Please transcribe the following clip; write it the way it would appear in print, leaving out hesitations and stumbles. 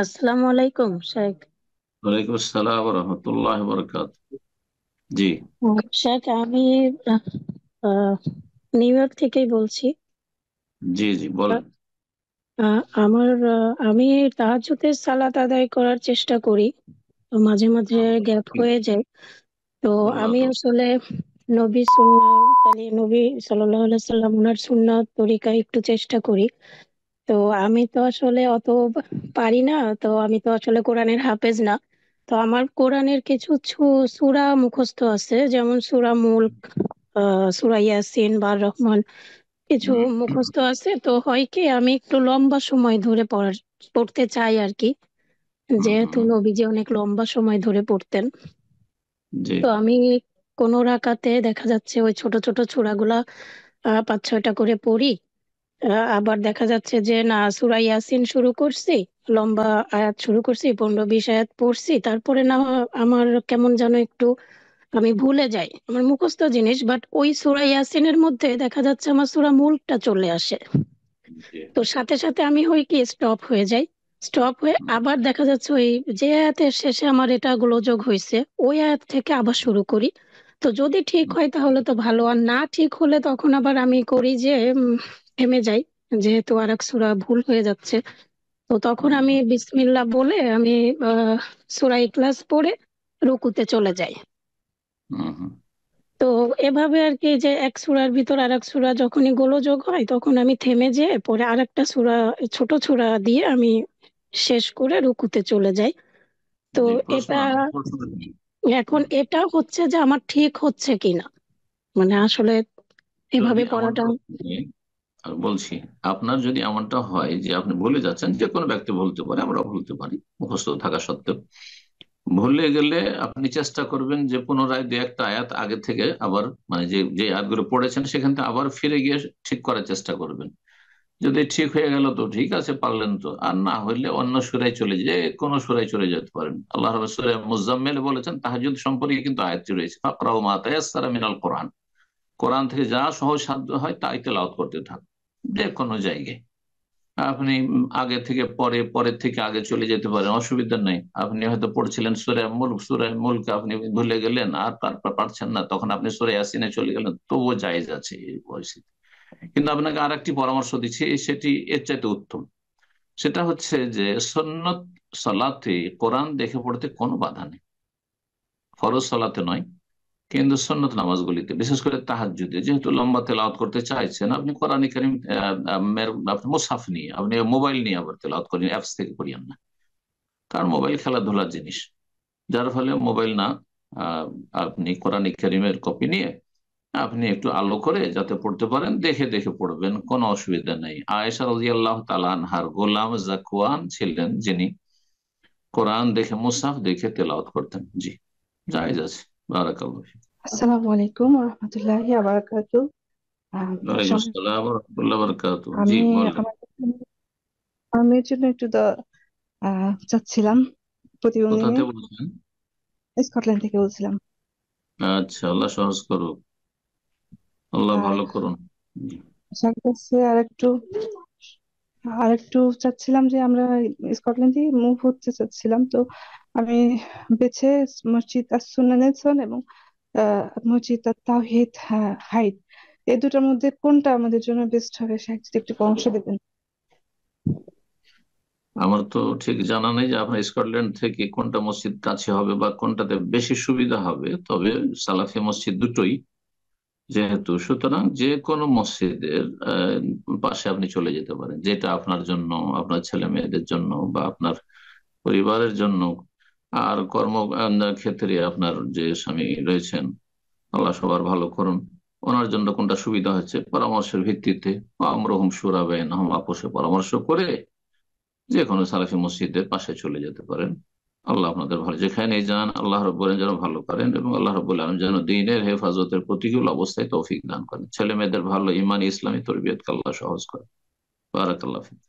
আসসালামু আলাইকুম শেখ। ওয়ালাইকুম আসসালাম রহমতুল্লাহ বরকাত। জি। শেখ, আমি আহ, আহ, নিউ ইয়র্ক থেকেই বলছি। জি জি বলেন। আমি তাহাজ্জুদের সালাত আদায় করার চেষ্টা করি, তো মাঝে মাঝে আল্লাহ গ্যাপ তৌফিক হয়ে দেন। যায়। তো আল্লাহ আমি তৌফিক। আসলে নবী সুন্নাহ তাহলে নবী সাল্লাল্লাহু আলাইহি সাল্লাম ওনার সুন্নাত তরিকা একটু চেষ্টা করি। তো আমি তো আসলে অত পারি না। তো আমি তো আসলে কোরআনের হাফেজ না। তো আমার কোরআনের কিছু সূরা মুখস্থ আছে, যেমন সূরা মুলক, সূরা ইয়াসিন বা রহমান, কিছু হুম, মুখস্থ আছে। তো হয় কি, আমি একটু লম্বা সময় ধরে পড়তে চাই আর কি, হুম, যেহেতু হুম, নবীজি অনেক লম্বা সময় ধরে পড়তেন। জি। তো আমি কোন রাকাতে দেখা যাচ্ছে ওই ছোট ছোট সূরাগুলা 5-6টা করে পড়ি। আবার দেখা যাচ্ছে যে না, সূরা ইয়াসিন শুরু করছি, লম্বা আয়াত শুরু করছি, 15-20 আয়াত পড়ছি, তারপরে না আমার কেমন যেন একটু আমি ভুলে যাই, আমার মুখস্থ জিনিস, বাট ওই সূরা ইয়াসিনের মধ্যে দেখা যাচ্ছে আমার সূরা মুলকটা চলে আসে। জি। তো সাথে সাথে আমি হই কি, স্টপ হয়ে যাই। স্টপ হয়ে হুম, আবার দেখা যাচ্ছে ওই যে আয়াতের শেষে আমার এটা গোলযোগ হয়েছে, ওই আয়াত থেকে আবার শুরু করি। তো যদি ঠিক হুম, হয় তাহলে তো ভালো, আর না ঠিক হলে তখন আবার আমি করি যে থেমে যাই, যেহেতু আর এক সূরা ভুল হয়ে যাচ্ছে। তো তখন আমি হুম, বিসমিল্লাহ বলে আমি সূরা ইখলাস পড়ে রুকুতে চলে যাই। হুম, হুম, তো এভাবে আর কি, যে এক সূরার ভিতর আর এক সূরা যখনই গোলযোগ হয় তখন আমি থেমে যেয়ে পরে আরেকটা সূরা, ছোট সূরা দিয়ে আমি শেষ করে রুকুতে চলে যাই। তো জি। প্রশ্ন এটা আছে, প্রশ্ন নেই। এখন এটা হচ্ছে যে আমার ঠিক হচ্ছে কিনা, মানে আসলে যদি এভাবে পড়াটা। এমনটা হয়, আর বলছি, আপনার যদি এমনটা হয় যে আপনি ভুলে যাচ্ছেন, যে কোনো ব্যক্তি বলতে পারে, আমরা বলতে পারি মুখস্থ থাকা সত্ত্বেও, ভুলে গেলে আপনি চেষ্টা করবেন যে পুনরায় দু একটা আয়াত আগে থেকে আবার, মানে যে যে আয়াতগুলো পড়েছেন সেখান থেকে আবার ফিরে গিয়ে ঠিক করার চেষ্টা করবেন। যদি ঠিক হয়ে গেল তো ঠিক আছে, পারলেন তো, আর না হইলে অন্য সূরায় চলে, যে কোনো সূরায় চলে যেতে পারেন। আল্লাহ রাব্বুল সূরা মুজাম্মিল বলেছেন, তাহাজ্জুদ সম্পর্কে কিন্তু আয়াতটি রয়েছে, ফাকরাউ মা তায়াসসারা মিনাল কোরআন। কোরআন থেকে যা সহজ সাধ্য হয় তাই তেলাওয়াত করতে থাকুন, যে কোনো জায়গায়। আপনি আগে থেকে পরে, পরের থেকে আগে চলে যেতে পারেন, অসুবিধা নেই। আপনি হয়তো পড়ছিলেন সূরা মুলক, আপনি ভুলে গেলেন আর তারপর পারছেন না, তখন আপনি সূরা ইয়াসিনে চলে গেলেন, তবুও জায়েজ আছে এই পরিস্থিতি। কিন্তু আপনাকে আর একটি পরামর্শ দিচ্ছি, সেটি এর চাইতে উত্তম। সেটা হচ্ছে যে সুন্নত সালাতে কোরআন দেখে পড়তে কোনো বাধা নেই, ফরজ সালাতে নয়, কিন্তু সুন্নত নামাজগুলিতে, বিশেষ করে তাহাজ্জুদে, যেহেতু লম্বা তেলাওয়াত করতে চাইছেন আপনি, কোরআন কারীম আপনি মুছহাফ নিয়ে, আপনি মোবাইল নিয়ে আবার তেলাওয়াত করেন, অ্যাপস থেকে করিয়েন না। কারণ মোবাইল খেলাধুলার জিনিস, যার ফলে মোবাইল না, আহ, আপনি কোরআন কারীমের কপি নিয়ে আপনি একটু আলো করে যাতে পড়তে পারেন, দেখে দেখে পড়বেন, কোনো অসুবিধা নেই। আয়েশা রাদিয়াল্লাহু তাআলা আনহার গোলাম জাকওয়ান ছিলেন, যিনি কোরআন দেখে, মুছহাফ দেখে তেলাওয়াত করতেন। জি, জায়েজ আছে। বারাকাল্লাহ ফিক। আসসালামু আলাইকুম রহমতুল্লাহি আবরাকাতু। ওয়ালাইকুম আসসালাম ওয়া রাহমাতুল্লাহি ওয়া বারাকাতুহু। জি আমি বলেন। আমার আমার মেয়ের জন্য একটু চাচ্ছিলাম প্রতিবন্ধী কোথা মেয়ে। থেকে বলছেন? স্কটল্যান্ড থেকে বলছিলাম। আচ্ছা, আল্লাহ সহজ করুক, আল্লাহ আর ভালো করুন। জি। আশা করছি আর একটু চাচ্ছিলাম যে আমরা স্কটল্যান্ড থেকে মুভ হতে চাচ্ছিলাম। তো আমি বেছে মসজিদ আস সুন্নাহ এবং মসজিদ আত তাওহীদ হাইট, এই দুটার মধ্যে কোনটা আমাদের জন্য বেস্ট হবে, সাহেব যদি একটু পরামর্শ দেবেন। আমার তো ঠিক জানা নেই যে আপনার স্কটল্যান্ড থেকে কোনটা মসজিদ কাছে হবে বা কোনটাতে বেশি সুবিধা হবে, তবে সালাফি মসজিদ দুটোই যেহেতু, সুতরাং যে কোনো মসজিদের পাশে আপনি চলে যেতে পারেন, যেটা আপনার জন্য, আপনার ছেলে মেয়েদের জন্য বা আপনার পরিবারের জন্য, আর কর্ম ক্ষেত্রে আপনার যে স্বামী রয়েছেন, আল্লাহ সবার ভালো করুন, ওনার জন্য কোনটা সুবিধা হচ্ছে পরামর্শের ভিত্তিতে আমরহুম শুরা বাইনাহুম, আপোষে পরামর্শ করে যে কোনো সালাফি মসজিদের পাশে চলে যেতে পারেন। আল্লাহ আপনাদের ভালো, যেখানে যান আল্লাহ রব্বুল যেন ভালো করেন, এবং আল্লাহ রব্বুল আলম যেন দ্বীনের হেফাজতের প্রতিকূল অবস্থায় তৌফিক দান করেন, ছেলে মেয়েদের ভালো ইমানি ইসলামী তরবিয়তকে আল্লাহ সহজ করেন। বারাকাল্লাহ ফিক।